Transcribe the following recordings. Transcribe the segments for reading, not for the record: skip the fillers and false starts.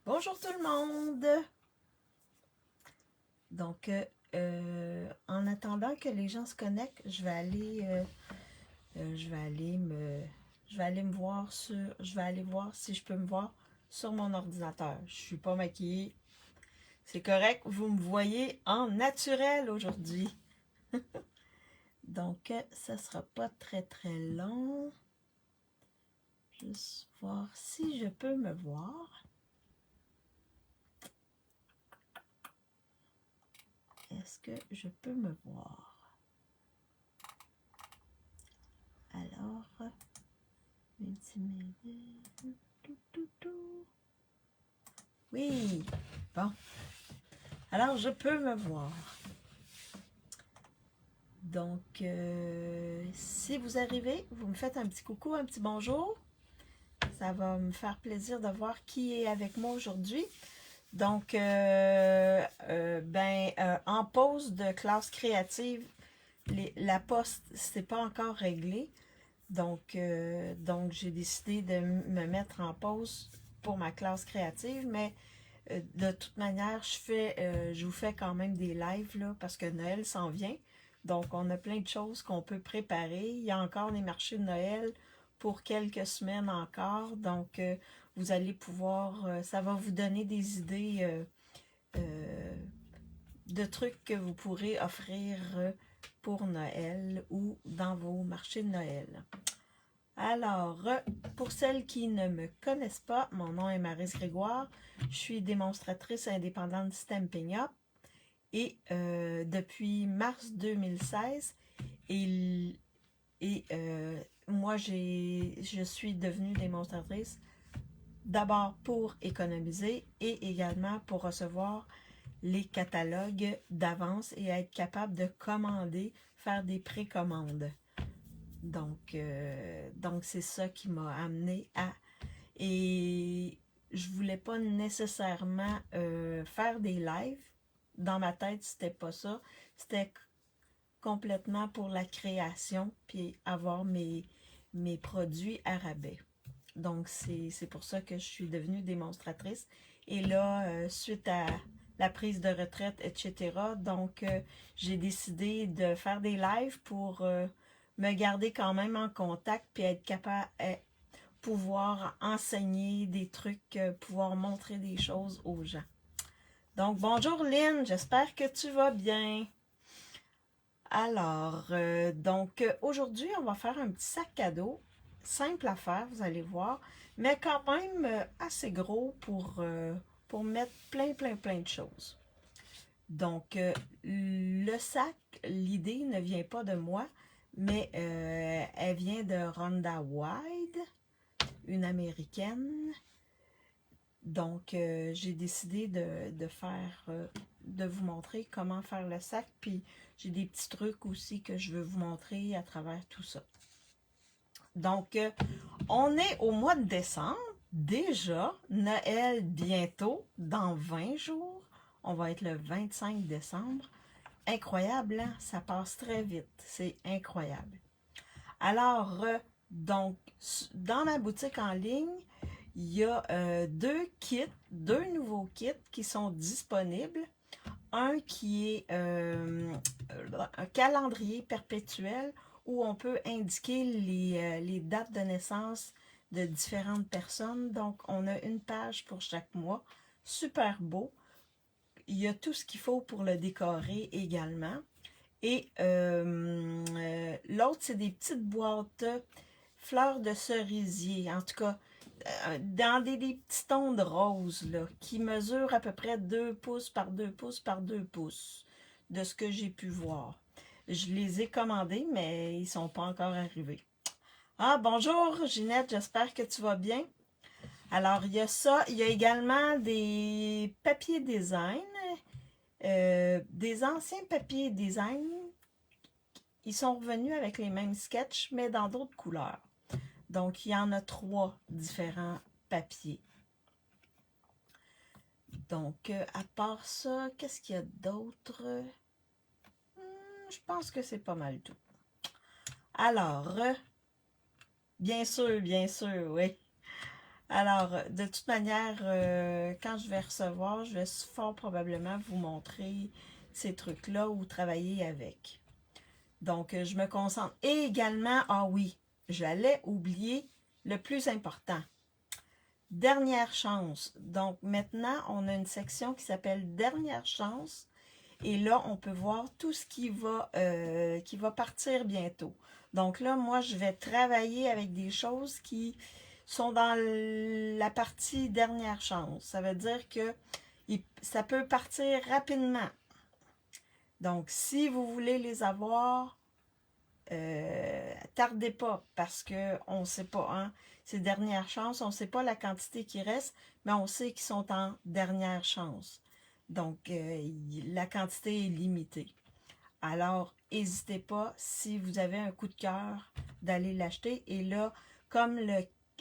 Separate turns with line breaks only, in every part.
Bonjour tout le monde! Donc, en attendant que les gens se connectent, je vais aller me voir je vais aller voir si je peux me voir sur mon ordinateur. Je suis pas maquillée, c'est correct. Vous me voyez en naturel aujourd'hui. Donc, ça sera pas très très long. Juste voir si je peux me voir. Est-ce que je peux me voir? Alors, multimédia. Oui, bon. Alors, je peux me voir. Donc, si vous arrivez, vous me faites un petit coucou, un petit bonjour. Ça va me faire plaisir de voir qui est avec moi aujourd'hui. Donc, en pause de classe créative, la poste, c'est pas encore réglé. Donc j'ai décidé de me mettre en pause pour ma classe créative, mais de toute manière, je vous fais quand même des lives là, parce que Noël s'en vient. Donc, on a plein de choses qu'on peut préparer. Il y a encore des marchés de Noël pour quelques semaines encore. Donc, vous allez pouvoir, ça va vous donner des idées euh, de trucs que vous pourrez offrir pour Noël ou dans vos marchés de Noël. Alors, pour celles qui ne me connaissent pas, mon nom est Maryse Grégoire. Je suis démonstratrice indépendante de Stampin' Up et depuis mars 2016. Moi, je suis devenue démonstratrice d'abord pour économiser et également pour recevoir les catalogues d'avance et être capable de commander, faire des précommandes. Donc c'est ça qui m'a amené à... Et je voulais pas nécessairement faire des lives. Dans ma tête, c'était pas ça. C'était complètement pour la création, puis avoir mes produits à rabais. Donc c'est pour ça que je suis devenue démonstratrice. Et là, suite à la prise de retraite, etc., donc j'ai décidé de faire des lives pour me garder quand même en contact puis être capable de pouvoir enseigner des trucs, pouvoir montrer des choses aux gens. Donc, bonjour Lynn, j'espère que tu vas bien. Alors, aujourd'hui, on va faire un petit sac cadeau, simple à faire, vous allez voir, mais quand même assez gros pour mettre plein de choses. Donc, le sac, l'idée ne vient pas de moi, mais elle vient de Rhonda Wide, une américaine. Donc, j'ai décidé de vous montrer comment faire le sac. Puis, j'ai des petits trucs aussi que je veux vous montrer à travers tout ça. Donc, on est au mois de décembre. Déjà, Noël bientôt, dans 20 jours. On va être le 25 décembre. Incroyable, hein? Ça passe très vite. C'est incroyable. Alors, dans ma boutique en ligne, il y a deux nouveaux kits qui sont disponibles. Un qui est un calendrier perpétuel où on peut indiquer les dates de naissance de différentes personnes. Donc, on a une page pour chaque mois. Super beau. Il y a tout ce qu'il faut pour le décorer également. Et l'autre, c'est des petites boîtes fleurs de cerisier. En tout cas, dans des petits tons de rose là, qui mesurent à peu près 2 pouces par 2 pouces par 2 pouces de ce que j'ai pu voir. Je les ai commandés, mais ils ne sont pas encore arrivés. Ah, bonjour Ginette, j'espère que tu vas bien. Alors, il y a ça. Il y a également des papiers design, des anciens papiers design. Ils sont revenus avec les mêmes sketchs, mais dans d'autres couleurs. Donc, il y en a 3 différents papiers. Donc, à part ça, qu'est-ce qu'il y a d'autre? Je pense que c'est pas mal tout. Alors, bien sûr, oui. Alors, de toute manière, quand je vais recevoir, je vais fort probablement vous montrer ces trucs-là ou travailler avec. Donc, je me concentre. Et également, ah oui, j'allais oublier le plus important. Dernière chance. Donc, maintenant, on a une section qui s'appelle Dernière chance. Et là, on peut voir tout ce qui va partir bientôt. Donc là, moi, je vais travailler avec des choses qui sont dans la partie dernière chance. Ça veut dire que ça peut partir rapidement. Donc, si vous voulez les avoir, tardez pas parce qu'on ne sait pas, hein, c'est dernière chance, on ne sait pas la quantité qui reste, mais on sait qu'ils sont en dernière chance. Donc, la quantité est limitée. Alors, n'hésitez pas, si vous avez un coup de cœur, d'aller l'acheter. Et là, comme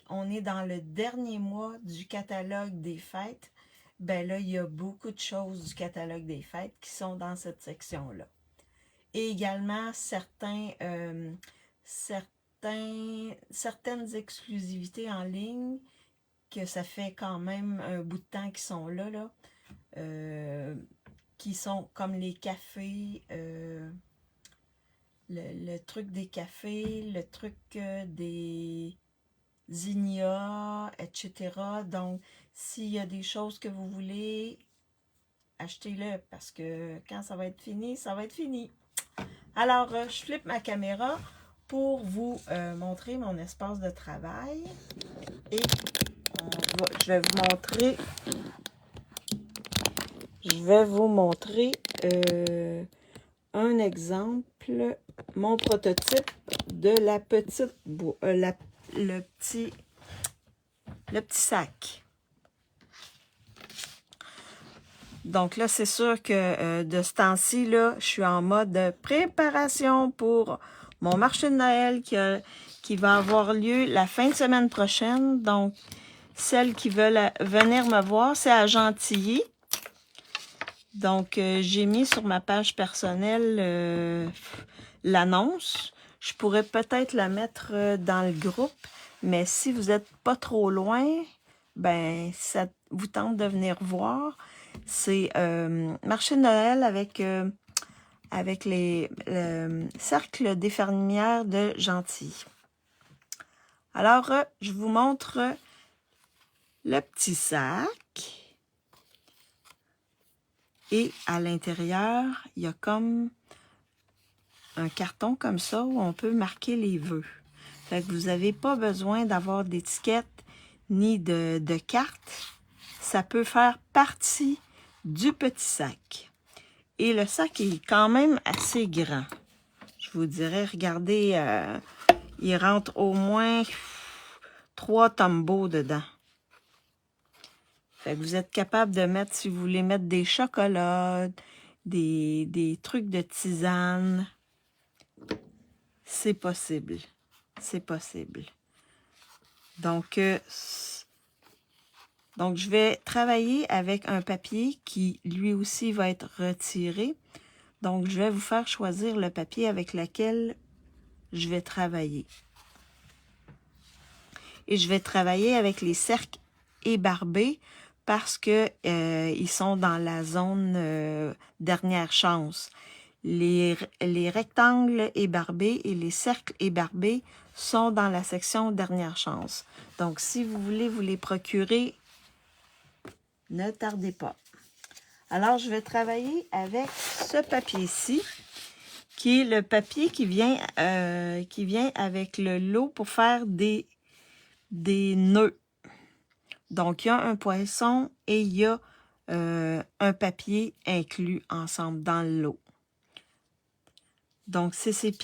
on est dans le dernier mois du catalogue des fêtes, ben là, il y a beaucoup de choses du catalogue des fêtes qui sont dans cette section-là. Et également, certaines exclusivités en ligne, que ça fait quand même un bout de temps qui sont là, qui sont comme les cafés, le truc des cafés, le truc des Zinnia, etc. Donc, s'il y a des choses que vous voulez, achetez-le parce que quand ça va être fini, ça va être fini. Alors, je flippe ma caméra pour vous montrer mon espace de travail. Et je vais vous montrer un exemple, mon prototype de la petite le petit sac. Donc là, c'est sûr que de ce temps-ci, là, je suis en mode préparation pour mon marché de Noël qui va avoir lieu la fin de semaine prochaine. Donc, celles qui veulent venir me voir, c'est à Gentilly. Donc, j'ai mis sur ma page personnelle l'annonce. Je pourrais peut-être la mettre dans le groupe, mais si vous n'êtes pas trop loin, ben ça vous tente de venir voir. C'est marché de Noël avec le cercle des fermières de Gentilly. Alors, je vous montre le petit sac. Et à l'intérieur, il y a comme un carton comme ça où on peut marquer les vœux. Fait que vous n'avez pas besoin d'avoir d'étiquette ni de carte. Ça peut faire partie du petit sac. Et le sac est quand même assez grand. Je vous dirais, regardez, il rentre au moins 3 tombeaux dedans. Fait que vous êtes capable de mettre, si vous voulez mettre des chocolats, des trucs de tisane. C'est possible. C'est possible. Donc, je vais travailler avec un papier qui, lui aussi, va être retiré. Donc, je vais vous faire choisir le papier avec lequel je vais travailler. Et je vais travailler avec les cercles ébarbés parce que ils sont dans la zone dernière chance. Les rectangles ébarbés et les cercles ébarbés sont dans la section dernière chance. Donc, si vous voulez vous les procurer, ne tardez pas. Alors, je vais travailler avec ce papier-ci, qui est le papier qui vient avec le lot pour faire des nœuds. Donc, il y a un poinçon et il y a un papier inclus ensemble dans le lot. Donc, c'est ces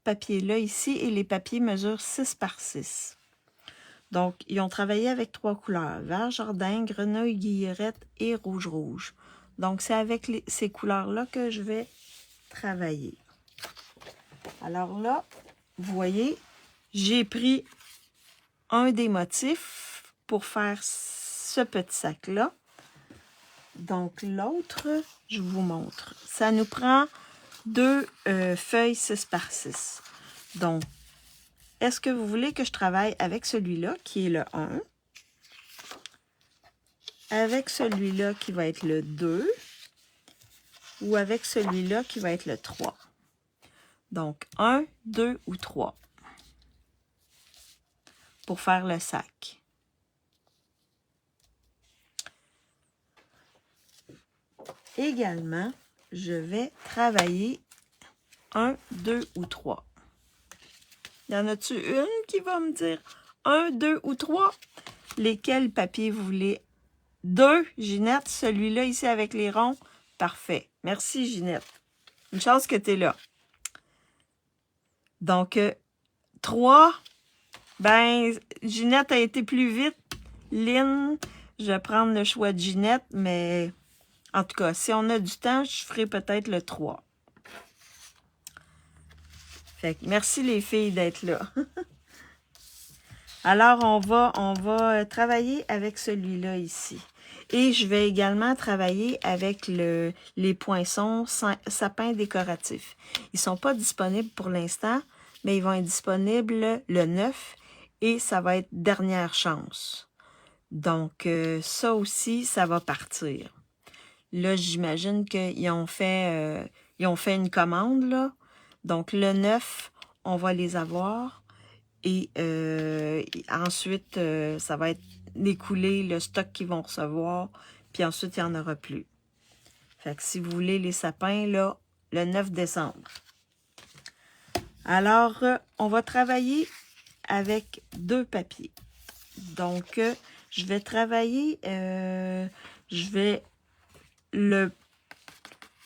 papiers-là ici et les papiers mesurent 6 par 6. Donc, ils ont travaillé avec 3 couleurs, vert jardin, grenouille guillerette et rouge. Donc, c'est avec ces couleurs-là que je vais travailler. Alors là, vous voyez, j'ai pris un des motifs pour faire ce petit sac-là. Donc, l'autre, je vous montre. Ça nous prend 2 feuilles 6 par 6. Donc, est-ce que vous voulez que je travaille avec celui-là, qui est le 1? avec celui-là qui va être le 2 ou avec celui-là qui va être le 3. Donc, 1, 2 ou 3 pour faire le sac. Également, je vais travailler 1, 2 ou 3. Y en a-tu une qui va me dire 1, 2 ou 3? Lesquels papiers vous voulez? 2, Ginette, celui-là ici avec les ronds. Parfait. Merci, Ginette. Une chance que tu es là. Donc, 3, ben, Ginette a été plus vite. Lynn, je vais prendre le choix de Ginette, mais en tout cas, si on a du temps, je ferai peut-être le 3. Fait que merci les filles d'être là. Alors, on va travailler avec celui-là ici. Et je vais également travailler avec les poinçons sapins décoratifs. Ils ne sont pas disponibles pour l'instant, mais ils vont être disponibles le 9 et ça va être dernière chance. Donc, ça aussi, ça va partir. Là, j'imagine qu'ils ont fait une commande, là. Donc, le 9, on va les avoir. Et ensuite, ça va être écoulé le stock qu'ils vont recevoir. Puis ensuite, il n'y en aura plus. Fait que si vous voulez les sapins, là, le 9 décembre. Alors, on va travailler avec 2 papiers. Donc, je vais travailler,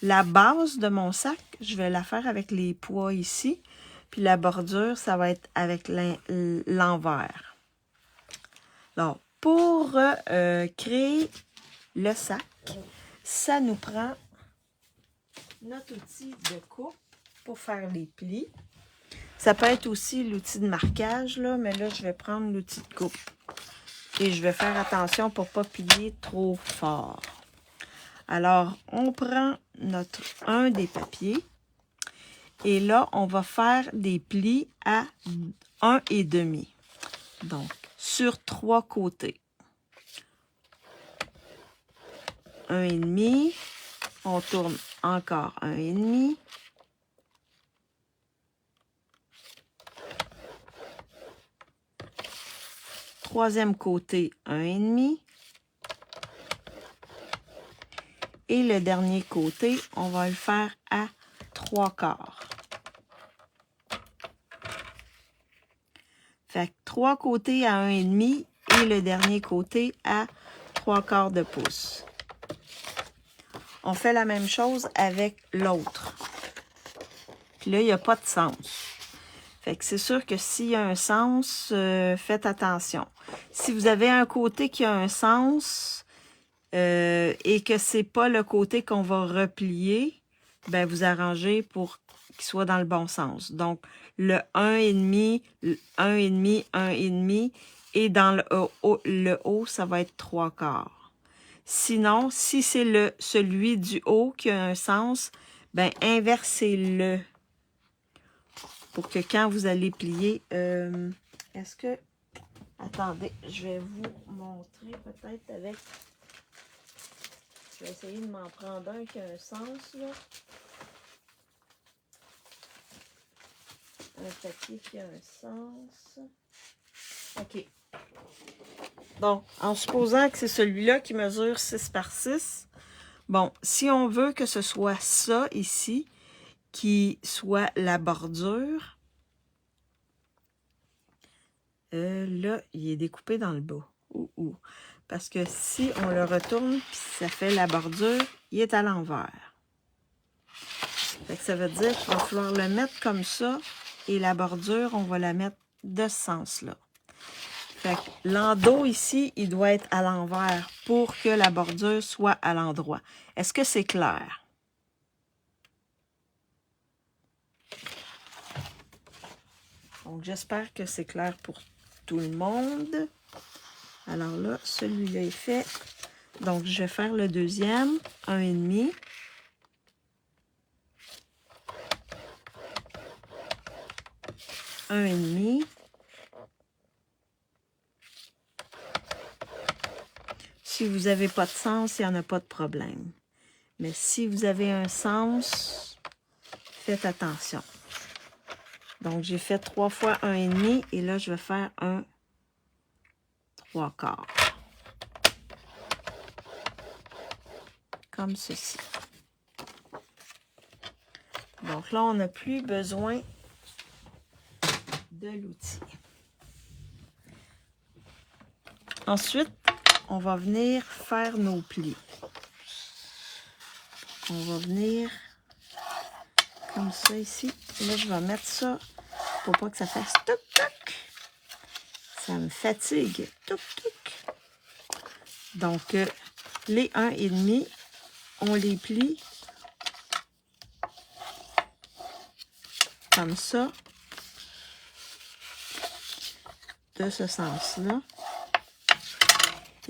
la base de mon sac, je vais la faire avec les pois ici. Puis la bordure, ça va être avec l'envers. Donc, pour créer le sac, ça nous prend notre outil de coupe pour faire les plis. Ça peut être aussi l'outil de marquage, là, mais là, je vais prendre l'outil de coupe. Et je vais faire attention pour ne pas plier trop fort. Alors, on prend un des papiers. Et là, on va faire des plis à 1,5. Donc, sur 3 côtés. 1,5. On tourne encore 1,5. Troisième côté, 1,5. Et le dernier côté, on va le faire à 3/4. Fait que 3 côtés à 1,5 et le dernier côté à 3/4 de pouce. On fait la même chose avec l'autre. Puis là, il n'y a pas de sens. Fait que c'est sûr que s'il y a un sens, faites attention. Si vous avez un côté qui a un sens et que c'est pas le côté qu'on va replier, ben vous arrangez pour qu'il soit dans le bon sens. Donc, le 1,5, 1,5, 1,5 et dans le haut, ça va être 3/4. Sinon, si c'est celui du haut qui a un sens, ben inversez-le pour que quand vous allez plier, est-ce que... Attendez, je vais vous montrer peut-être avec... Je vais essayer de m'en prendre un qui a un sens, là. Un papier qui a un sens. OK. Donc, en supposant que c'est celui-là qui mesure 6 par 6, bon, si on veut que ce soit ça ici, qui soit la bordure, là, il est découpé dans le bas. Parce que si on le retourne, puis ça fait la bordure, il est à l'envers. Fait que ça veut dire qu'il va falloir le mettre comme ça, et la bordure, on va la mettre de ce sens-là. Fait que l'endos ici, il doit être à l'envers pour que la bordure soit à l'endroit. Est-ce que c'est clair? Donc, j'espère que c'est clair pour tout le monde. Alors là, celui-là est fait. Donc, je vais faire le deuxième, 1,5. Un et demi. Si vous n'avez pas de sens, il n'y en a pas de problème. Mais si vous avez un sens, faites attention. Donc, j'ai fait 3 fois 1,5 et là, je vais faire un 3/4. Comme ceci. Donc là, on n'a plus besoin de l'outil. Ensuite, on va venir faire nos plis. On va venir comme ça ici. Là, je vais mettre ça pour pas que ça fasse touc-touc. Ça me fatigue. Touc-touc. Donc, les 1,5, on les plie comme ça, de ce sens-là.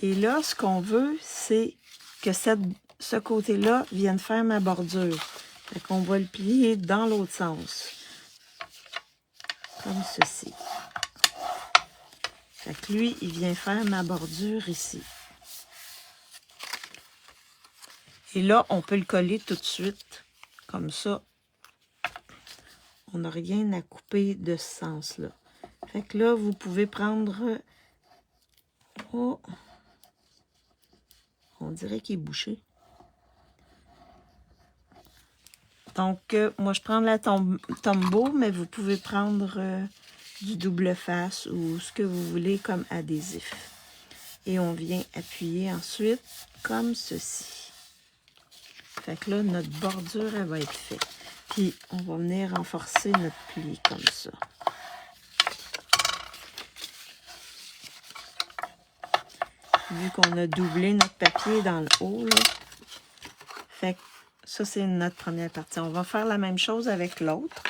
Et là, ce qu'on veut, c'est que ce côté-là vienne faire ma bordure. Fait qu'on va le plier dans l'autre sens. Comme ceci. Fait que lui, il vient faire ma bordure ici. Et là, on peut le coller tout de suite. Comme ça, on n'a rien à couper de ce sens-là. Fait que là, vous pouvez prendre... Oh! On dirait qu'il est bouché. Donc, moi, je prends la Tombow, mais vous pouvez prendre du double face ou ce que vous voulez comme adhésif. Et on vient appuyer ensuite comme ceci. Fait que là, notre bordure, elle va être faite. Puis, on va venir renforcer notre pli comme ça. Vu qu'on a doublé notre papier dans le haut, là. Fait que ça, c'est notre première partie. On va faire la même chose avec l'autre.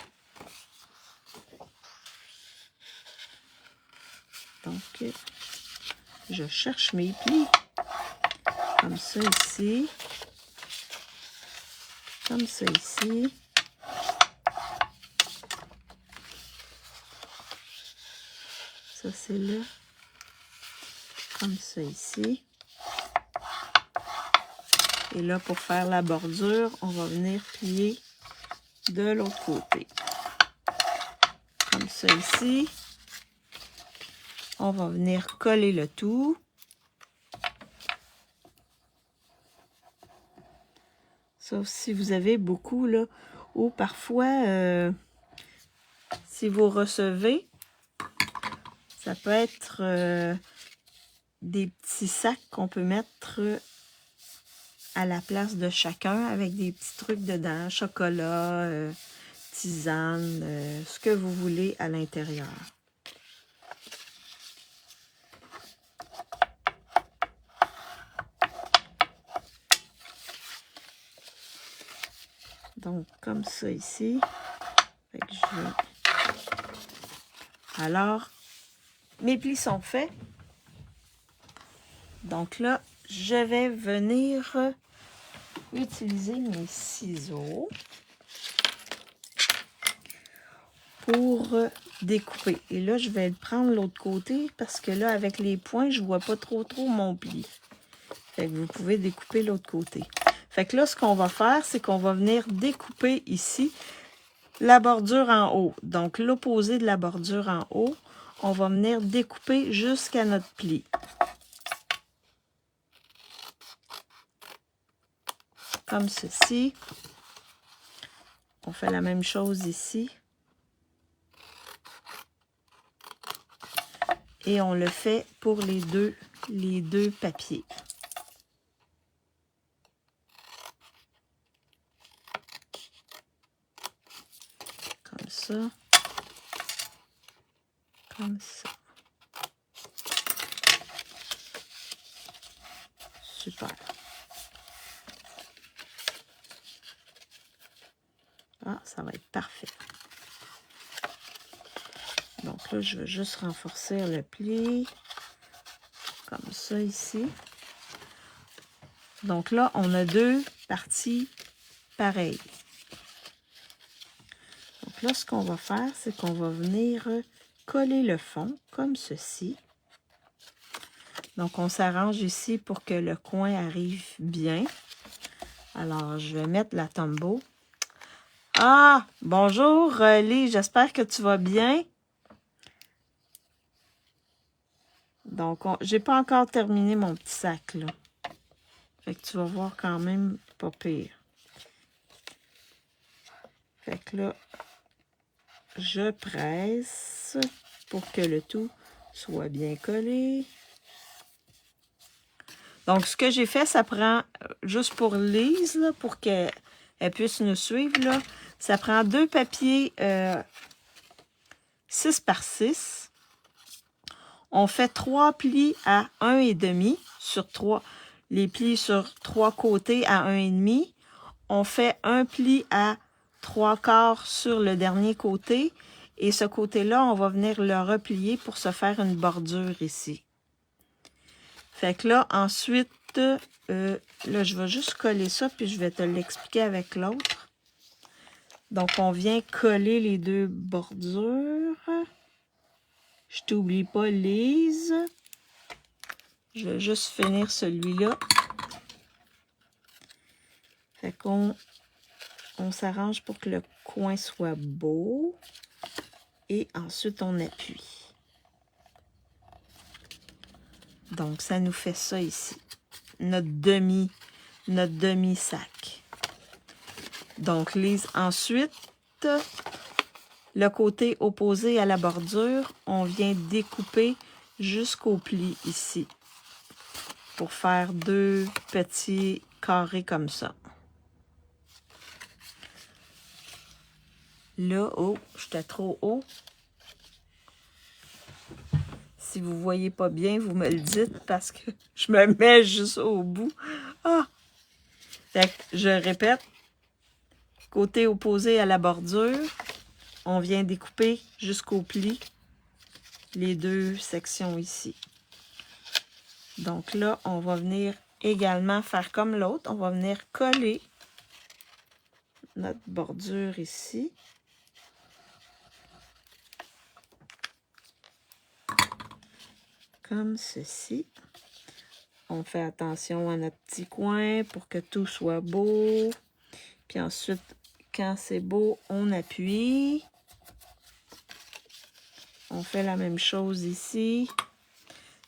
Donc, je cherche mes plis. Comme ça ici. Comme ça ici. Ça, c'est là. Comme ça ici. Et là, pour faire la bordure, on va venir plier de l'autre côté. Comme ça ici. On va venir coller le tout. Sauf si vous avez beaucoup, là, ou parfois, si vous recevez, ça peut être des petits sacs qu'on peut mettre à la place de chacun avec des petits trucs dedans, chocolat, tisane, ce que vous voulez à l'intérieur. Donc, comme ça ici. Fait que je vais... Alors, mes plis sont faits. Donc là, je vais venir utiliser mes ciseaux pour découper. Et là, je vais prendre l'autre côté parce que là, avec les points, je vois pas trop mon pli. Fait que vous pouvez découper l'autre côté. Fait que là, ce qu'on va faire, c'est qu'on va venir découper ici la bordure en haut. Donc, l'opposé de la bordure en haut, on va venir découper jusqu'à notre pli. Comme ceci. On fait la même chose ici. Et on le fait pour les deux papiers. Comme ça. Comme ça. Super. Ah, ça va être parfait. Donc là, je vais juste renforcer le pli. Comme ça ici. Donc là, on a deux parties pareilles. Donc là, ce qu'on va faire, c'est qu'on va venir coller le fond, comme ceci. Donc, on s'arrange ici pour que le coin arrive bien. Alors, je vais mettre la tombeau. Ah! Bonjour, Lee. J'espère que tu vas bien. Donc, j'ai pas encore terminé mon petit sac, là. Fait que tu vas voir quand même pas pire. Fait que là, je presse pour que le tout soit bien collé. Donc, ce que j'ai fait, ça prend, juste pour Lise, là, pour qu'elle puisse nous suivre, là, ça prend 2 papiers 6 par 6. On fait 3 plis à 1,5 sur 3. Les plis sur 3 côtés à 1,5. On fait un pli à 3/4 sur le dernier côté. Et ce côté-là, on va venir le replier pour se faire une bordure ici. Fait que là, ensuite, là, je vais juste coller ça, puis je vais te l'expliquer avec l'autre. Donc, on vient coller les 2 bordures. Je t'oublie pas, Lise. Je vais juste finir celui-là. Fait qu'on s'arrange pour que le coin soit beau. Et ensuite, on appuie. Donc, ça nous fait ça ici. Notre demi-sac. Donc, Lise, ensuite, le côté opposé à la bordure, on vient découper jusqu'au pli ici. Pour faire 2 petits carrés comme ça. Là, oh, j'étais trop haut. Si vous ne voyez pas bien, vous me le dites parce que je me mets juste au bout. Ah! Fait que je répète. Côté opposé à la bordure, on vient découper jusqu'au pli les 2 sections ici. Donc là, on va venir également faire comme l'autre. On va venir coller notre bordure ici. Comme ceci. On fait attention à notre petit coin pour que tout soit beau. Puis ensuite, quand c'est beau, on appuie. On fait la même chose ici.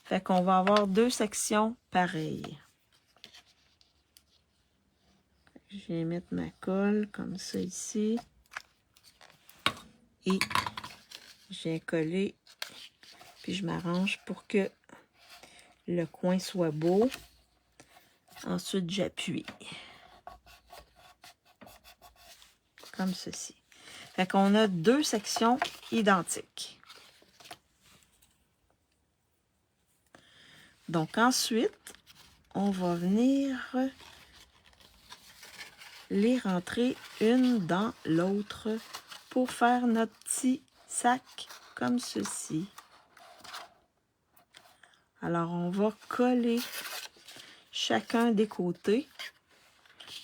Fait qu'on va avoir 2 sections pareilles. Je viens mettre ma colle comme ça ici. Et je viens coller. Puis je m'arrange pour que le coin soit beau. Ensuite, j'appuie. Comme ceci. Fait qu'on a 2 sections identiques. Donc ensuite, on va venir les rentrer une dans l'autre pour faire notre petit sac comme ceci. Alors, on va coller chacun des côtés.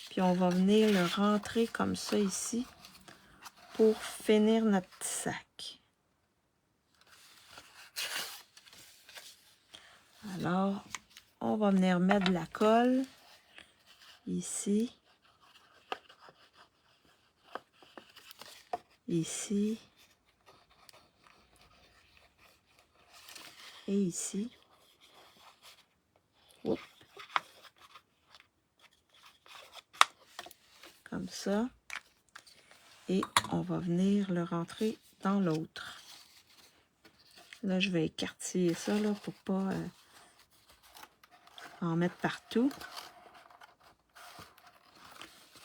Puis, on va venir le rentrer comme ça ici pour finir notre petit sac. Alors, on va venir mettre de la colle ici. Ici. Et ici. Oups. Comme ça. Et on va venir le rentrer dans l'autre. Là, je vais écartiller ça là, pour pas en mettre partout.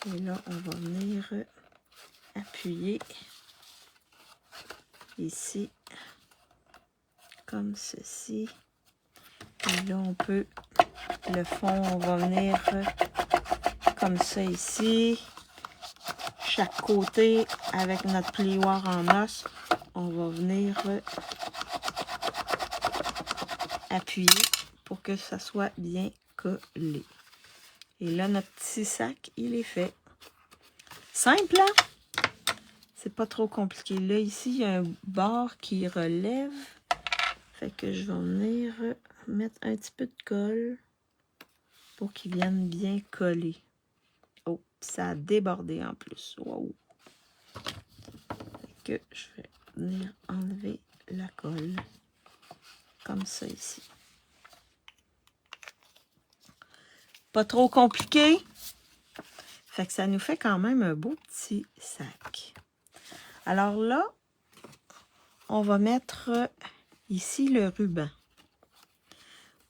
Et là, on va venir appuyer ici, comme ceci. Et là, on peut, le fond, on va venir comme ça ici. Chaque côté, avec notre plioir en os, on va venir appuyer pour que ça soit bien collé. Et là, notre petit sac, il est fait. Simple, hein? C'est pas trop compliqué. Là, ici, il y a un bord qui relève. Fait que je vais venir mettre un petit peu de colle pour qu'ils viennent bien coller. Oh, ça a débordé en plus. Wow! Que je vais venir enlever la colle comme ça ici. Pas trop compliqué. Fait que ça nous fait quand même un beau petit sac. Alors là, on va mettre ici le ruban.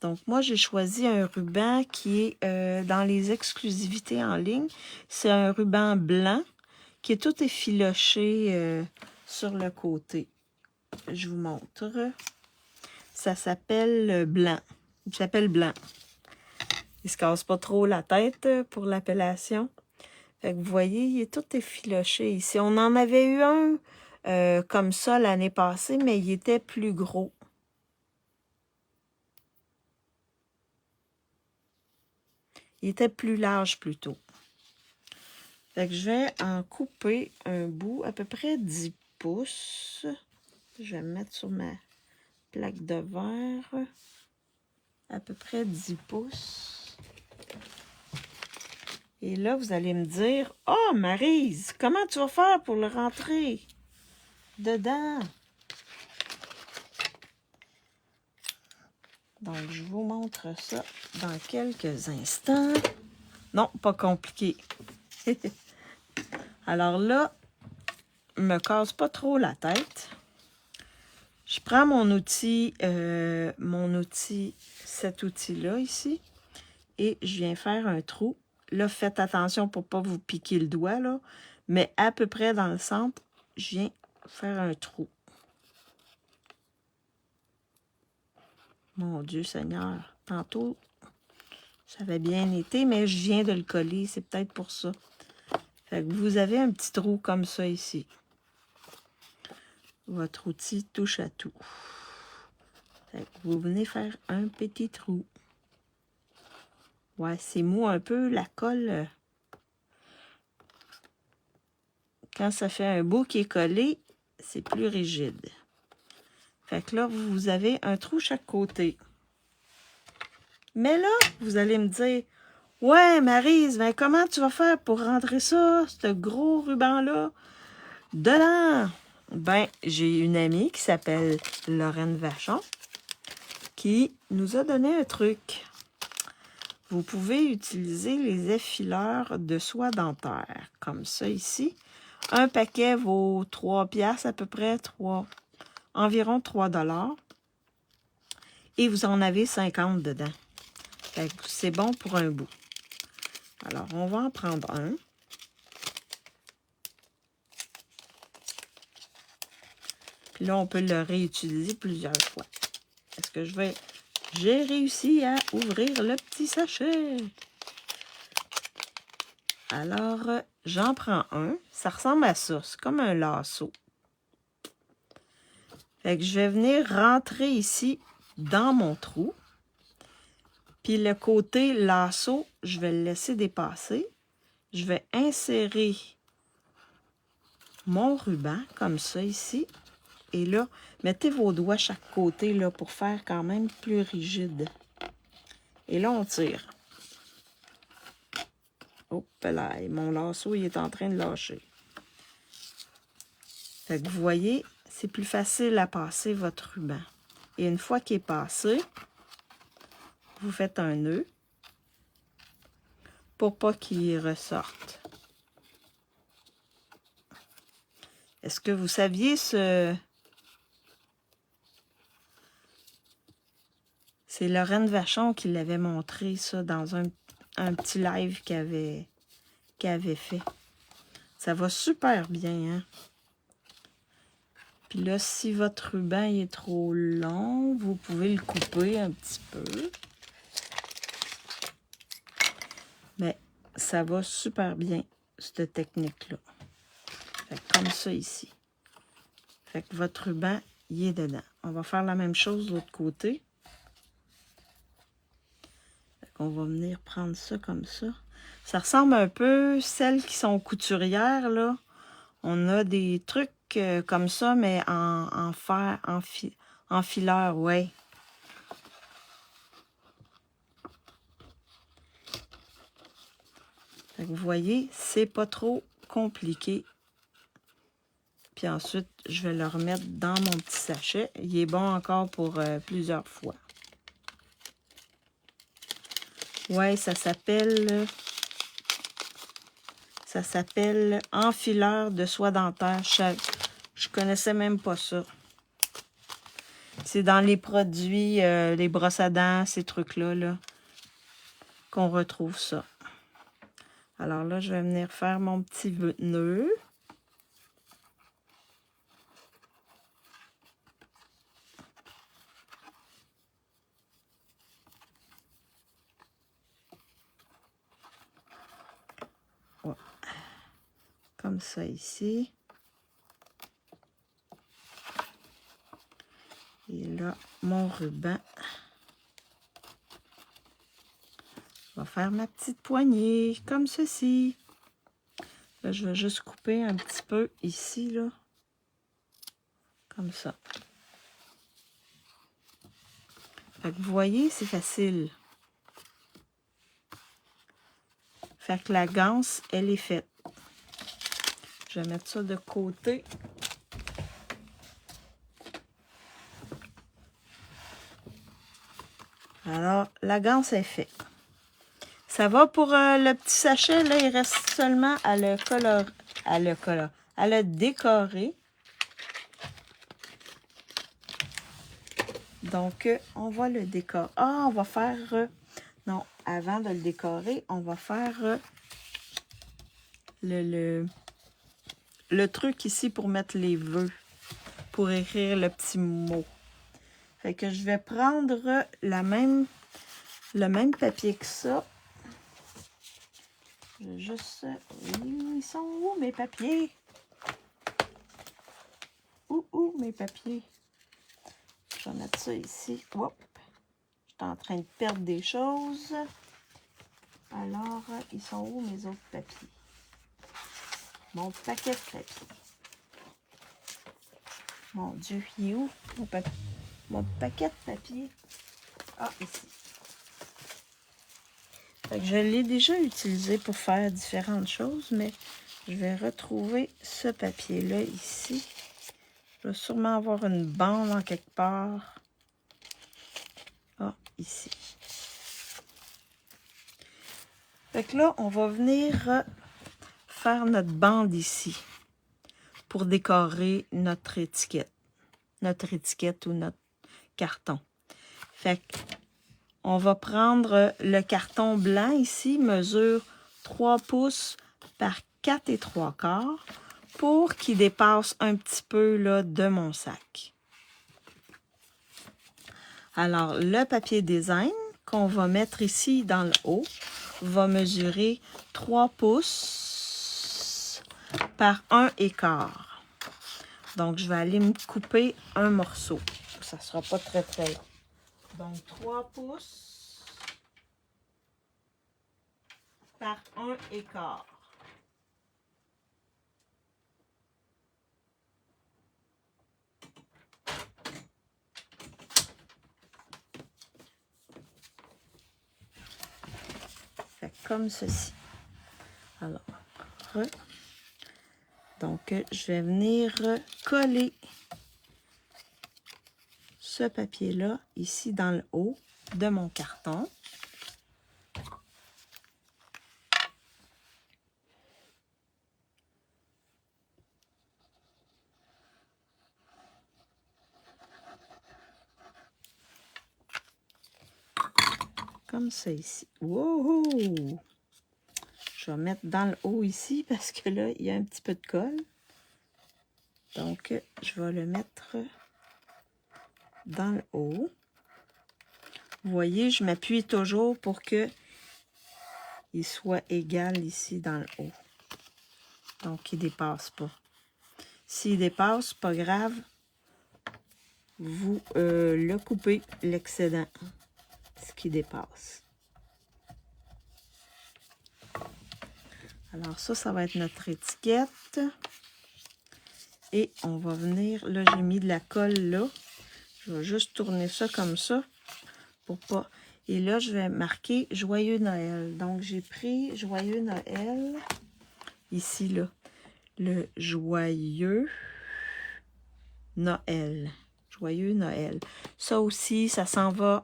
Donc moi, j'ai choisi un ruban qui est dans les exclusivités en ligne. C'est un ruban blanc qui est tout effiloché sur le côté. Je vous montre. Ça s'appelle blanc. Il s'appelle blanc. Il se casse pas trop la tête pour l'appellation. Fait que vous voyez, il est tout effiloché ici. On en avait eu un comme ça l'année passée, mais il était plus gros. Il était plus large plutôt. Fait que je vais en couper un bout, à peu près 10 pouces. Je vais me mettre sur ma plaque de verre. À peu près 10 pouces. Et là, vous allez me dire, « Oh, Maryse, comment tu vas faire pour le rentrer dedans? » Donc, je vous montre ça dans quelques instants. Non, pas compliqué. Alors là, me casse pas trop la tête. Je prends mon outil, cet outil-là ici, et je viens faire un trou. Là, faites attention pour ne pas vous piquer le doigt, là, mais à peu près dans le centre, je viens faire un trou. Mon Dieu Seigneur, tantôt, ça avait bien été, mais je viens de le coller, c'est peut-être pour ça. Fait que vous avez un petit trou comme ça ici. Votre outil touche à tout. Fait que vous venez faire un petit trou. Ouais, c'est mou un peu, la colle. Quand ça fait un bout qui est collé, c'est plus rigide. Fait que là, vous avez un trou chaque côté. Mais là, vous allez me dire, « Ouais, Maryse, ben comment tu vas faire pour rentrer ça, ce gros ruban-là, dedans? » Ben, j'ai une amie qui s'appelle Lorraine Vachon qui nous a donné un truc. Vous pouvez utiliser les effileurs de soie dentaire, comme ça ici. Un paquet vaut 3 piastres à peu près, environ 3 $. Et vous en avez 50 dedans. C'est bon pour un bout. Alors, on va en prendre un. Puis là, on peut le réutiliser plusieurs fois. Est-ce que j'ai réussi à ouvrir le petit sachet? Alors, j'en prends un. Ça ressemble à ça. C'est comme un lasso. Fait que je vais venir rentrer ici dans mon trou. Puis le côté lasso, je vais le laisser dépasser. Je vais insérer mon ruban comme ça ici. Et là, mettez vos doigts chaque côté là, pour faire quand même plus rigide. Et là, on tire. Hop là, mon lasso, il est en train de lâcher. Fait que vous voyez, c'est plus facile à passer votre ruban. Et une fois qu'il est passé, vous faites un nœud pour pas qu'il ressorte. Est-ce que vous saviez ce... C'est Lorraine Vachon qui l'avait montré, ça, dans un petit live qu'elle avait fait. Ça va super bien, hein? Puis là, si votre ruban est trop long, vous pouvez le couper un petit peu. Mais ça va super bien, cette technique-là. Fait que comme ça ici. Fait que votre ruban, il est dedans. On va faire la même chose de l'autre côté. On va venir prendre ça comme ça. Ça ressemble un peu, celles qui sont couturières, là. On a des trucs comme ça, mais en fer, en fileur, ouais. Fait que vous voyez, c'est pas trop compliqué. Puis ensuite, je vais le remettre dans mon petit sachet. Il est bon encore pour plusieurs fois. Ouais, ça s'appelle enfileur de soie dentaire. Je connaissais même pas ça. C'est dans les produits, les brosses à dents, ces trucs-là, là, qu'on retrouve ça. Alors là, je vais venir faire mon petit nœud. Ouais. Comme ça ici. Et là, mon ruban. Je vais faire ma petite poignée, comme ceci. Là, je vais juste couper un petit peu ici, là. Comme ça. Fait que vous voyez, c'est facile. Fait que la ganse, elle est faite. Je vais mettre ça de côté. Alors, la ganse est faite. Ça va pour le petit sachet, là, il reste seulement à le décorer. Donc, on va le décorer. Ah, on va faire... non, avant de le décorer, on va faire le truc ici pour mettre les vœux, pour écrire le petit mot. Fait que je vais prendre le même papier que ça. Je vais juste... Ils sont où mes papiers? Où mes papiers? Je vais mettre ça ici. Hop. Je suis en train de perdre des choses. Alors, ils sont où mes autres papiers? Mon paquet de papier. Mon Dieu, il est où mon paquet de papier? Ah, ici. Fait que je l'ai déjà utilisé pour faire différentes choses, mais je vais retrouver ce papier-là ici. Je vais sûrement avoir une bande en quelque part. Ah, ici. Fait que là, on va venir faire notre bande ici pour décorer notre étiquette ou notre carton. Fait que on va prendre le carton blanc ici, mesure 3 pouces par 4 et 3/4 pour qu'il dépasse un petit peu là, de mon sac. Alors, le papier design qu'on va mettre ici dans le haut va mesurer 3 pouces par 1/4. Donc, je vais aller me couper un morceau. Ça ne sera pas très long. Donc, 3 pouces par 1/4. Fait comme ceci. Alors, donc, je vais venir coller ce papier-là ici dans le haut de mon carton. Comme ça ici. Wow! Je vais mettre dans le haut ici parce que là, il y a un petit peu de colle. Donc, je vais le mettre dans le haut. Vous voyez, je m'appuie toujours pour que il soit égal ici dans le haut. Donc, il ne dépasse pas. S'il dépasse, pas grave. Vous le coupez, l'excédent, ce qui dépasse. Alors ça va être notre étiquette. Et on va venir, là j'ai mis de la colle là. Je vais juste tourner ça comme ça pour pas. Et là, je vais marquer Joyeux Noël. Donc, j'ai pris Joyeux Noël. Ici, là. Le Joyeux Noël. Joyeux Noël. Ça aussi, ça s'en va.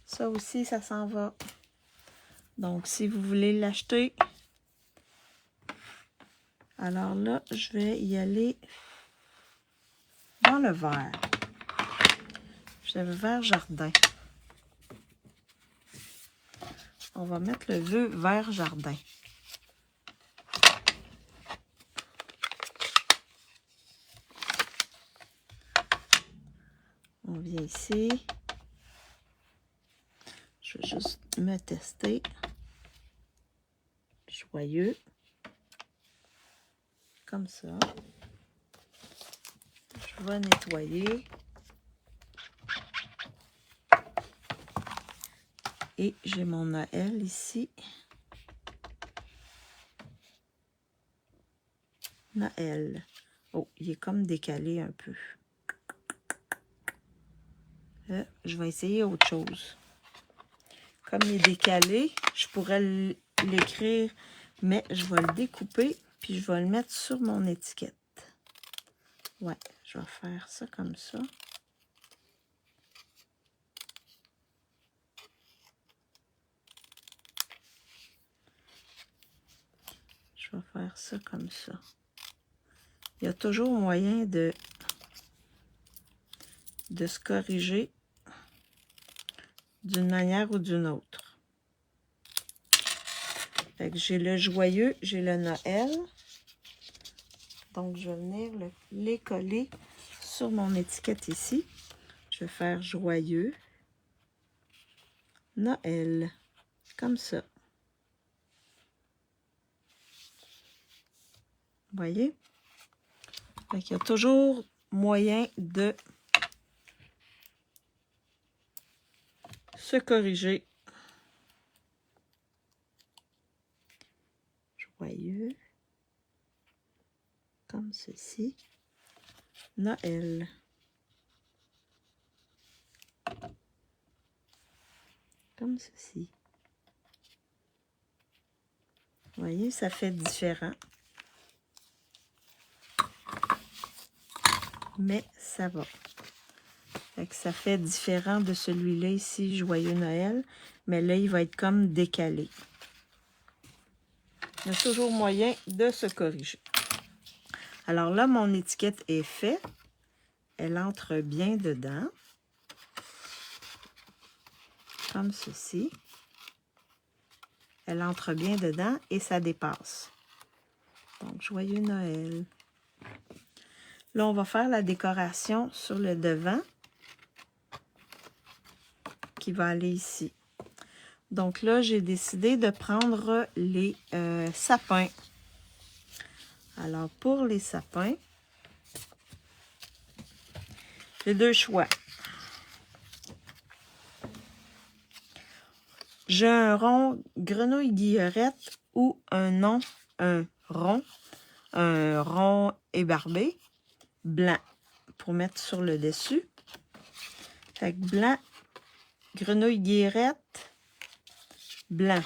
Ça aussi, ça s'en va. Donc, si vous voulez l'acheter, alors là, je vais y aller dans le vert. Je vais vert jardin. On va mettre le vœu vert jardin. On vient ici. Je vais juste me tester. Joyeux. Comme ça. Je vais nettoyer. Et j'ai mon Noël ici. Noël. Oh, il est comme décalé un peu. Là, je vais essayer autre chose. Comme il est décalé, je pourrais l'écrire, mais je vais le découper, puis je vais le mettre sur mon étiquette. Ouais, je vais faire ça comme ça. Je vais faire ça comme ça. Il y a toujours moyen de se corriger d'une manière ou d'une autre. Fait que j'ai le joyeux, j'ai le Noël. Donc, je vais venir les coller sur mon étiquette ici. Je vais faire joyeux Noël. Comme ça. Vous voyez? Fait qu'il y a toujours moyen de se corriger. Joyeux. Comme ceci. Noël. Comme ceci. Vous voyez, ça fait différent. Mais ça va. Fait que ça fait différent de celui-là ici, Joyeux Noël. Mais là, il va être comme décalé. Il y a toujours moyen de se corriger. Alors là, mon étiquette est faite. Elle entre bien dedans. Comme ceci. Elle entre bien dedans et ça dépasse. Donc, Joyeux Noël. Là, on va faire la décoration sur le devant qui va aller ici. Donc là, j'ai décidé de prendre les sapins. Alors, pour les sapins, j'ai deux choix. J'ai un rond grenouille guillerette ou un rond ébarbé, blanc, pour mettre sur le dessus. Fait que blanc, grenouille guillerette, blanc.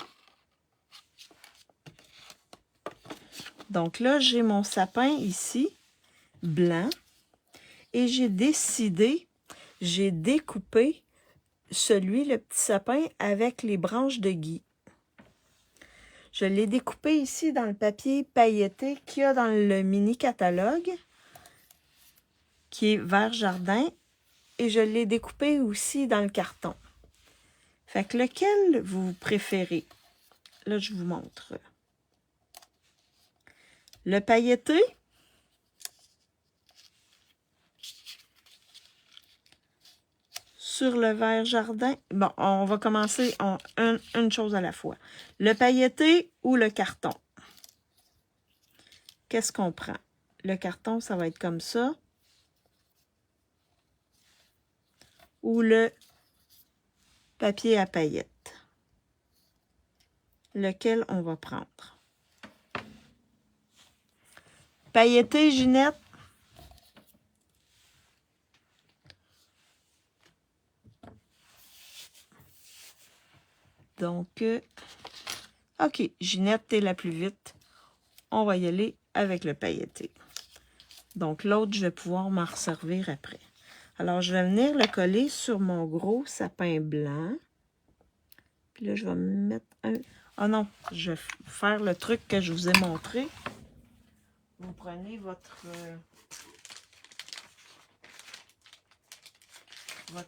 Donc là, j'ai mon sapin ici, blanc, et j'ai décidé, j'ai découpé le petit sapin avec les branches de gui. Je l'ai découpé ici dans le papier pailleté qu'il y a dans le mini catalogue, qui est vert jardin, et je l'ai découpé aussi dans le carton. Fait que lequel vous préférez? Là, je vous montre. Le pailleté, sur le vert jardin. Bon, on va commencer une chose à la fois. Le pailleté ou le carton? Qu'est-ce qu'on prend? Le carton, ça va être comme ça. Ou le papier à paillettes. Lequel on va prendre? Pailleté, Ginette? Donc, OK, Ginette, t'es la plus vite. On va y aller avec le pailleté. Donc, l'autre, je vais pouvoir m'en resservir après. Alors, je vais venir le coller sur mon gros sapin blanc. Puis là, je vais mettre un... Ah non, je vais faire le truc que je vous ai montré. Vous prenez votre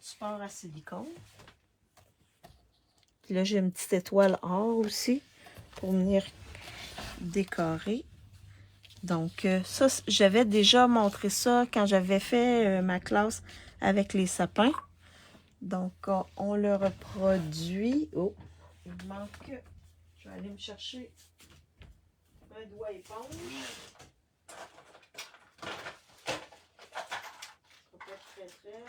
support à silicone. Puis là, j'ai une petite étoile or aussi pour venir décorer. Donc, ça, j'avais déjà montré ça quand j'avais fait ma classe avec les sapins. Donc, on le reproduit. Oh, il me manque... Je vais aller me chercher un doigt éponge. Ça peut être très, très...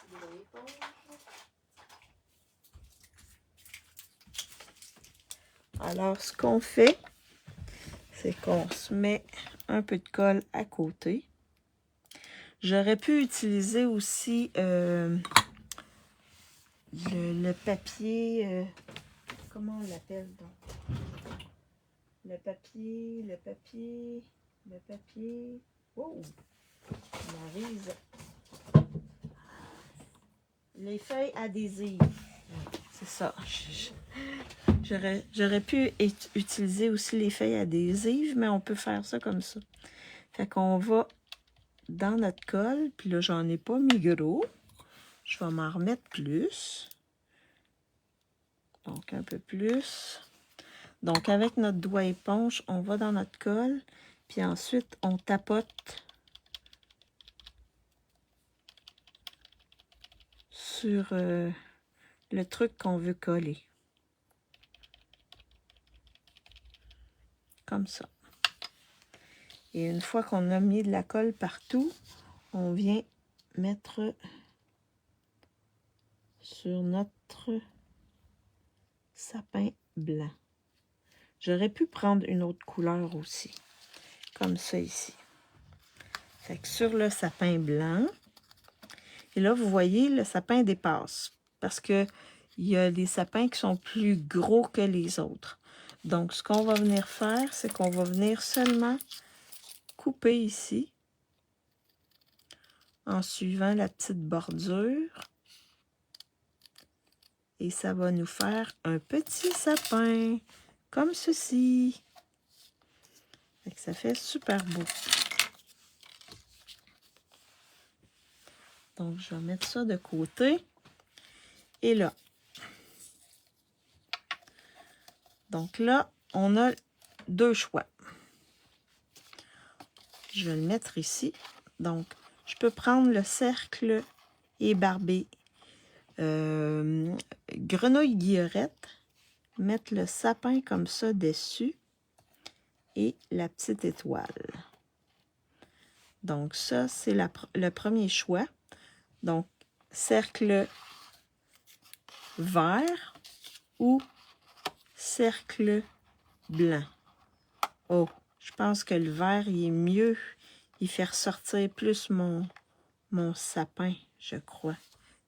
Doigt éponge. Alors, ce qu'on fait, c'est qu'on se met un peu de colle à côté. J'aurais pu utiliser aussi le papier, comment on l'appelle donc? Le papier, oh, Maryse. Les feuilles adhésives, c'est ça. J'aurais pu utiliser aussi les feuilles adhésives, mais on peut faire ça comme ça. Fait qu'on va dans notre colle, puis là, j'en ai pas mis gros. Je vais m'en remettre plus. Donc, un peu plus. Donc, avec notre doigt éponge, on va dans notre colle, puis ensuite, on tapote sur le truc qu'on veut coller. Comme ça. Et une fois qu'on a mis de la colle partout, on vient mettre sur notre sapin blanc. J'aurais pu prendre une autre couleur aussi, comme ça ici. Fait que sur le sapin blanc, et là, vous voyez, le sapin dépasse, parce que il y a des sapins qui sont plus gros que les autres. Donc, ce qu'on va venir faire, c'est qu'on va venir seulement couper ici, en suivant la petite bordure. Et ça va nous faire un petit sapin, comme ceci. Fait que ça fait super beau. Donc, je vais mettre ça de côté. Et là. Donc là, on a deux choix. Je vais le mettre ici. Donc, je peux prendre le cercle ébarbé grenouille guillerette, mettre le sapin comme ça dessus et la petite étoile. Donc ça, c'est le premier choix. Donc, cercle vert ou cercle blanc. Oh, je pense que le vert, il est mieux. Il fait ressortir plus mon sapin, je crois.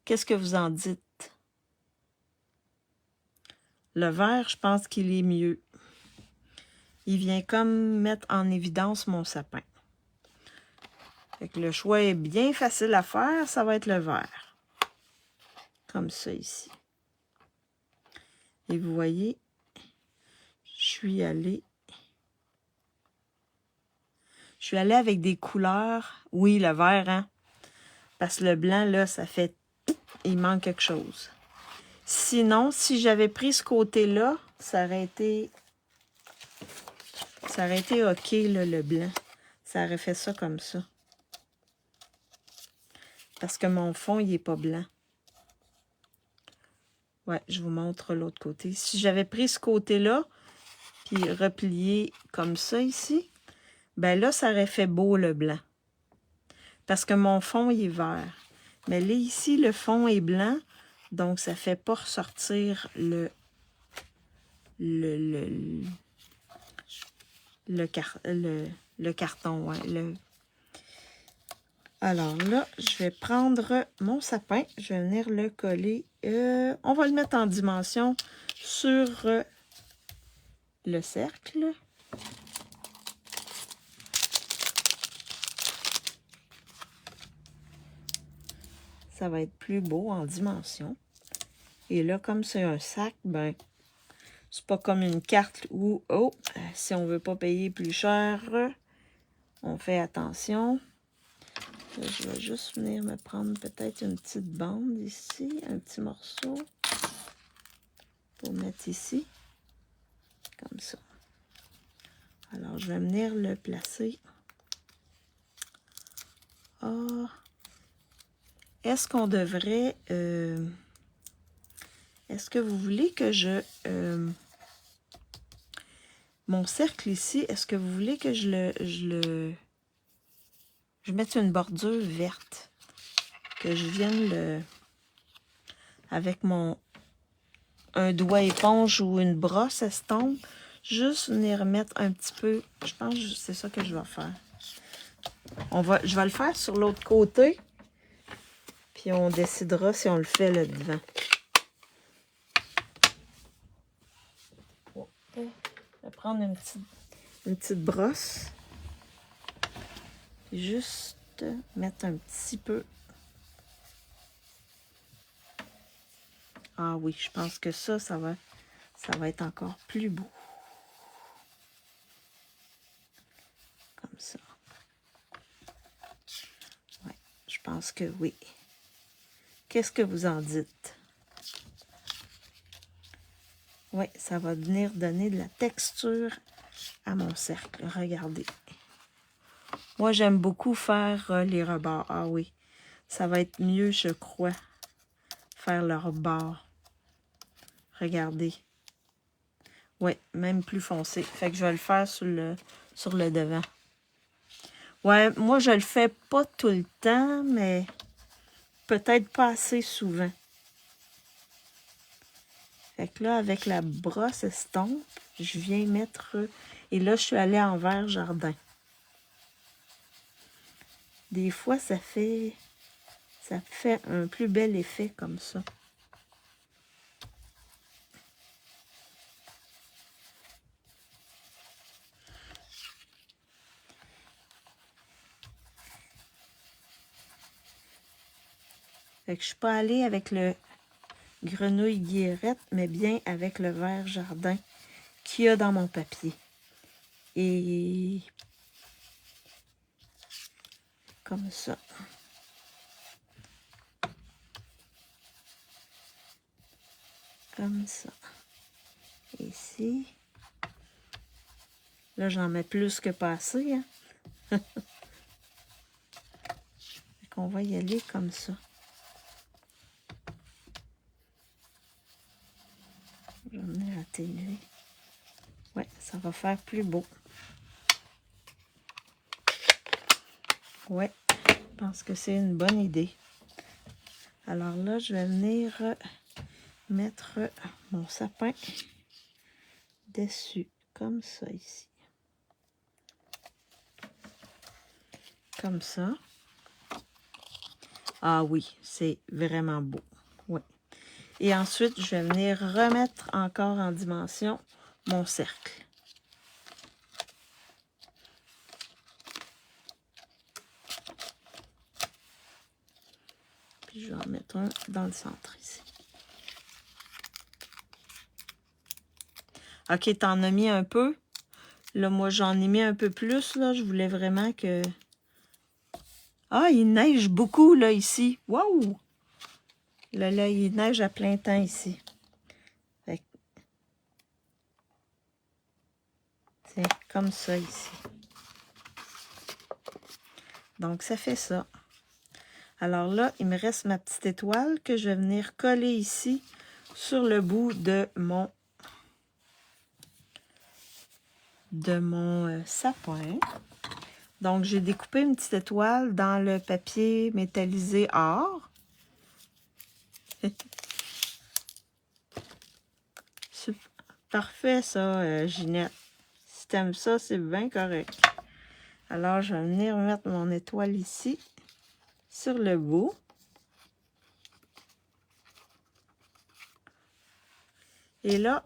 Qu'est-ce que vous en dites? Le vert, je pense qu'il est mieux. Il vient comme mettre en évidence mon sapin. Fait que le choix est bien facile à faire, ça va être le vert. Comme ça ici. Et vous voyez, je suis allée avec des couleurs. Oui, le vert, hein? Parce que le blanc, là, ça fait... Il manque quelque chose. Sinon, si j'avais pris ce côté-là, ça aurait été OK, là, le blanc. Ça aurait fait ça comme ça. Parce que mon fond, il n'est pas blanc. Ouais, je vous montre l'autre côté. Si j'avais pris ce côté-là, puis replié comme ça ici, ben là, ça aurait fait beau le blanc. Parce que mon fond, il est vert. Mais là, ici, le fond est blanc, donc ça ne fait pas ressortir le carton. Ouais, Alors là, je vais prendre mon sapin. Je vais venir le coller. On va le mettre en dimension sur le cercle. Ça va être plus beau en dimension. Et là, comme c'est un sac, ben, c'est pas comme une carte où, oh, si on veut pas payer plus cher, on fait attention. Là, je vais juste venir me prendre peut-être une petite bande ici, un petit morceau pour mettre ici, comme ça. Alors, je vais venir le placer. Ah, est-ce qu'on devrait... est-ce que vous voulez que je... mon cercle ici, est-ce que vous voulez que je mette une bordure verte? Que je vienne le... avec un doigt éponge ou une brosse estompe, juste venir mettre un petit peu... Je pense que c'est ça que je vais faire. Je vais le faire sur l'autre côté. Puis on décidera si on le fait là devant. Je vais prendre une petite brosse. Puis juste mettre un petit peu. Ah oui, je pense que ça va être encore plus beau. Comme ça. Ouais, je pense que oui. Qu'est-ce que vous en dites? Oui, ça va venir donner de la texture à mon cercle. Regardez. Moi, j'aime beaucoup faire les rebords. Ah oui, ça va être mieux, je crois, faire le rebord. Regardez. Oui, même plus foncé. Fait que je vais le faire sur le devant. Ouais, moi, je le fais pas tout le temps, mais peut-être pas assez souvent. Fait que là, avec la brosse estompe, je viens mettre... Et là, je suis allée en vert jardin. Des fois, ça fait un plus bel effet comme ça. Fait que je suis pas allée avec le grenouille guillerette, mais bien avec le vert jardin qu'il y a dans mon papier. Et comme ça. Comme ça. Ici. Là, j'en mets plus que pas assez. Hein? Fait qu'on va y aller comme ça. Je vais venir atténuer. Ouais, ça va faire plus beau. Ouais, je pense que c'est une bonne idée. Alors là, je vais venir mettre mon sapin dessus, comme ça ici. Comme ça. Ah oui, c'est vraiment beau. Oui. Et ensuite, je vais venir remettre encore en dimension mon cercle. Puis je vais en mettre un dans le centre ici. Ok, t'en as mis un peu. Là, moi, j'en ai mis un peu plus. Là, je voulais vraiment que... Ah, il neige beaucoup, là, ici. Waouh! Là, il neige à plein temps ici. Fait que... C'est comme ça ici. Donc, ça fait ça. Alors là, il me reste ma petite étoile que je vais venir coller ici sur le bout de mon sapin. Donc, j'ai découpé une petite étoile dans le papier métallisé or. C'est parfait, ça, Ginette. Si t'aimes ça, c'est bien correct. Alors, je vais venir mettre mon étoile ici. sur le bout. Et là,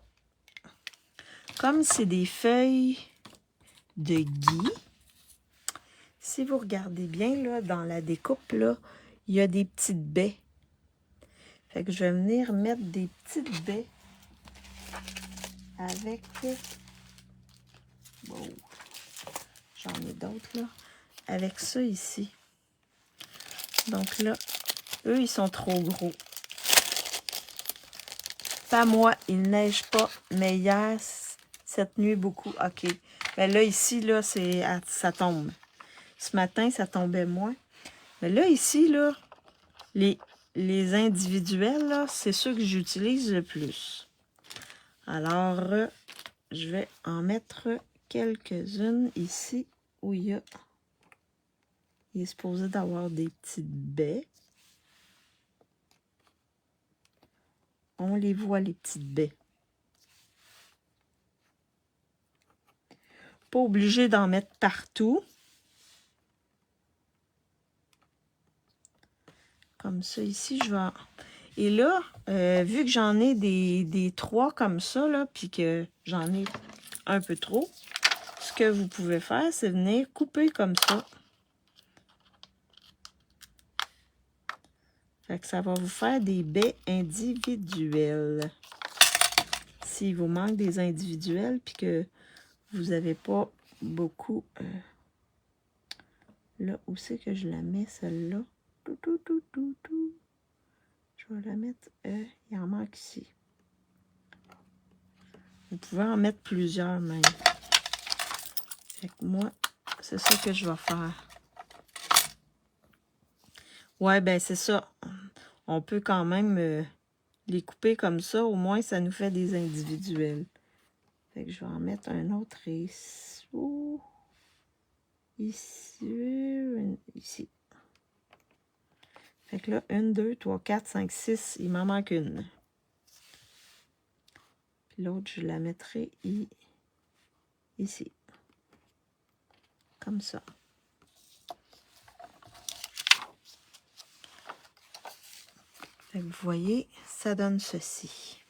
comme c'est des feuilles de gui, si vous regardez bien là, dans la découpe, là, il y a des petites baies. Fait que je vais venir mettre des petites baies avec... Wow. J'en ai d'autres là. Avec ça ici. Donc là, eux, ils sont trop gros. Pas moi, il neige pas. Mais hier, cette nuit, beaucoup. OK. Ben là, ici, là, ça tombe. Ce matin, ça tombait moins. Mais là, ici, là, les individuels, là, c'est ceux que j'utilise le plus. Alors, je vais en mettre quelques-unes ici où il est supposé d'avoir des petites baies. On les voit, les petites baies. Pas obligé d'en mettre partout. Comme ça, ici, je vais... Et là, vu que j'en ai des 3 comme ça, là, puis que j'en ai un peu trop, ce que vous pouvez faire, c'est venir couper comme ça. Fait que ça va vous faire des baies individuelles. S'il vous manque des individuels, puis que vous n'avez pas beaucoup... Là, où c'est que je la mets, celle-là? Je vais la mettre... il en manque ici. Vous pouvez en mettre plusieurs même. Fait que moi, c'est ça que je vais faire. Ouais, ben c'est ça. On peut quand même les couper comme ça. Au moins, ça nous fait des individuels. Fait que je vais en mettre un autre ici. Ici. Fait que là, 1, 2, 3, 4, 5, 6. Il m'en manque une. Puis l'autre, je la mettrai ici. Comme ça. Fait que vous voyez, ça donne ceci.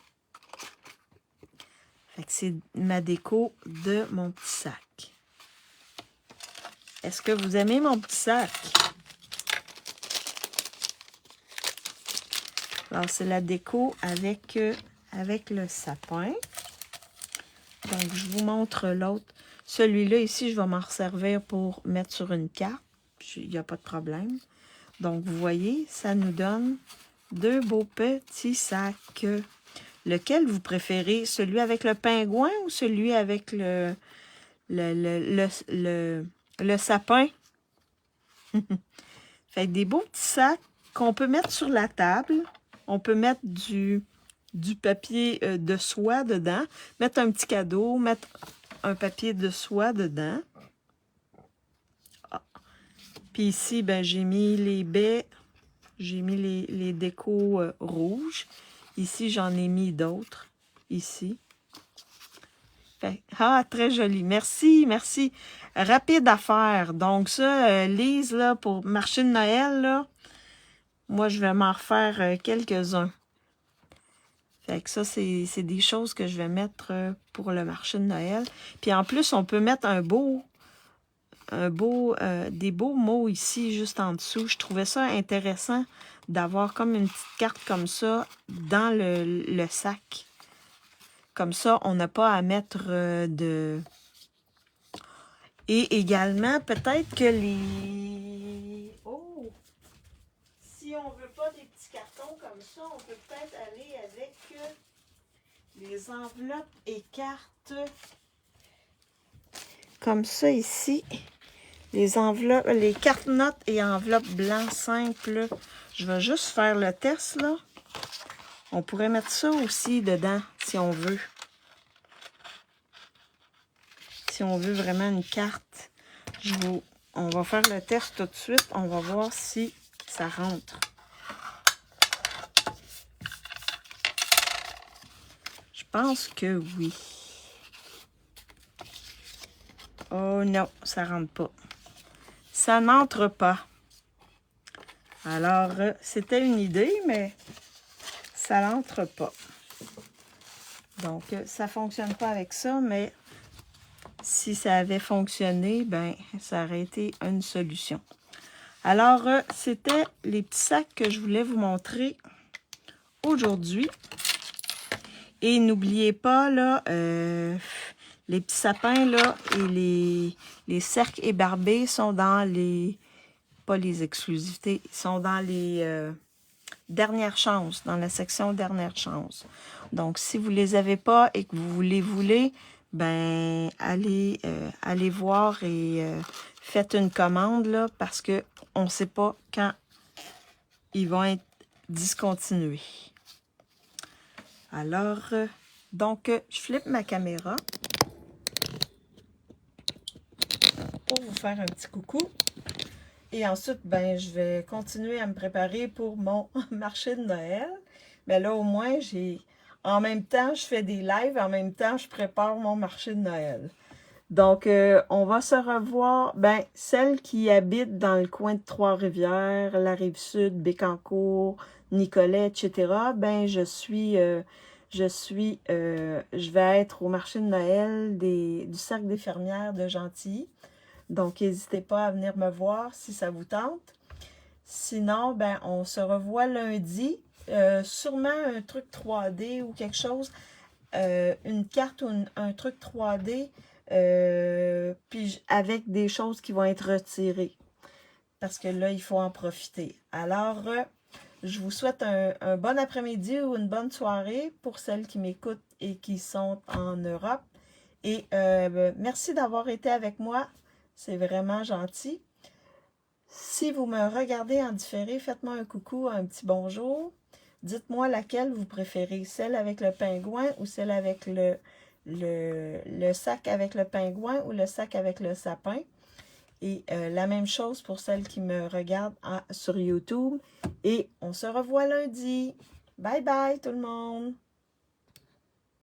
Fait que c'est ma déco de mon petit sac. Est-ce que vous aimez mon petit sac? Alors, c'est la déco avec le sapin. Donc, je vous montre l'autre. Celui-là, ici, je vais m'en servir pour mettre sur une carte. Il n'y a pas de problème. Donc, vous voyez, ça nous donne 2 beaux petits sacs. Lequel vous préférez? Celui avec le pingouin ou celui avec le sapin? Fait des beaux petits sacs qu'on peut mettre sur la table. On peut mettre du papier de soie dedans. Mettre un petit cadeau. Mettre un papier de soie dedans. Ah. Puis ici, ben, j'ai mis les baies. J'ai mis les décos rouges. Ici, j'en ai mis d'autres. Ici. Fait, très joli. Merci, merci. Rapide à faire. Donc ça, Lise, là, pour marché de Noël, là, moi, je vais m'en refaire quelques-uns. Fait que ça, c'est des choses que je vais mettre pour le marché de Noël. Puis en plus, on peut mettre des beaux mots ici, juste en dessous. Je trouvais ça intéressant d'avoir comme une petite carte comme ça dans le sac. Comme ça, on n'a pas à mettre de... Et également, peut-être que les... Oh! Si on veut pas des petits cartons comme ça, on peut peut-être aller avec les enveloppes et cartes. Comme ça ici. Les enveloppes, les cartes notes et enveloppes blanc simple. Je vais juste faire le test, là. On pourrait mettre ça aussi dedans, si on veut. Si on veut vraiment une carte. On va faire le test tout de suite. On va voir si ça rentre. Je pense que oui. Oh non, ça rentre pas. Ça n'entre pas. Alors, c'était une idée, mais ça n'entre pas. Donc, ça ne fonctionne pas avec ça, mais si ça avait fonctionné, ben, ça aurait été une solution. Alors, c'était les petits sacs que je voulais vous montrer aujourd'hui. Et n'oubliez pas, là, les petits sapins, là, et les cercles ébarbés sont dans les... Pas les exclusivités, ils sont dans les dernières chances, dans la section dernière chance. Donc, si vous les avez pas et que vous les voulez, ben, allez voir et faites une commande, là, parce que on ne sait pas quand ils vont être discontinués. Alors, donc, je flippe ma caméra pour vous faire un petit coucou. Et ensuite, ben, je vais continuer à me préparer pour mon marché de Noël. Mais là, au moins, en même temps, je fais des lives, en même temps, je prépare mon marché de Noël. Donc, on va se revoir. Ben, celles qui habitent dans le coin de Trois-Rivières, la Rive-Sud, Bécancour, Nicolet, etc., ben, je vais être au marché de Noël du Cercle des fermières de Gentilly. Donc, n'hésitez pas à venir me voir si ça vous tente. Sinon, ben, on se revoit lundi. Sûrement un truc 3D ou quelque chose. Une carte ou un truc 3D. Puis avec des choses qui vont être retirées. Parce que là, il faut en profiter. Alors, je vous souhaite un bon après-midi ou une bonne soirée pour celles qui m'écoutent et qui sont en Europe. Et merci d'avoir été avec moi. C'est vraiment gentil. Si vous me regardez en différé, faites-moi un coucou, un petit bonjour. Dites-moi laquelle vous préférez, celle avec le pingouin ou celle avec le sac avec le pingouin ou le sac avec le sapin. Et la même chose pour celles qui me regardent sur YouTube. Et on se revoit lundi. Bye bye tout le monde!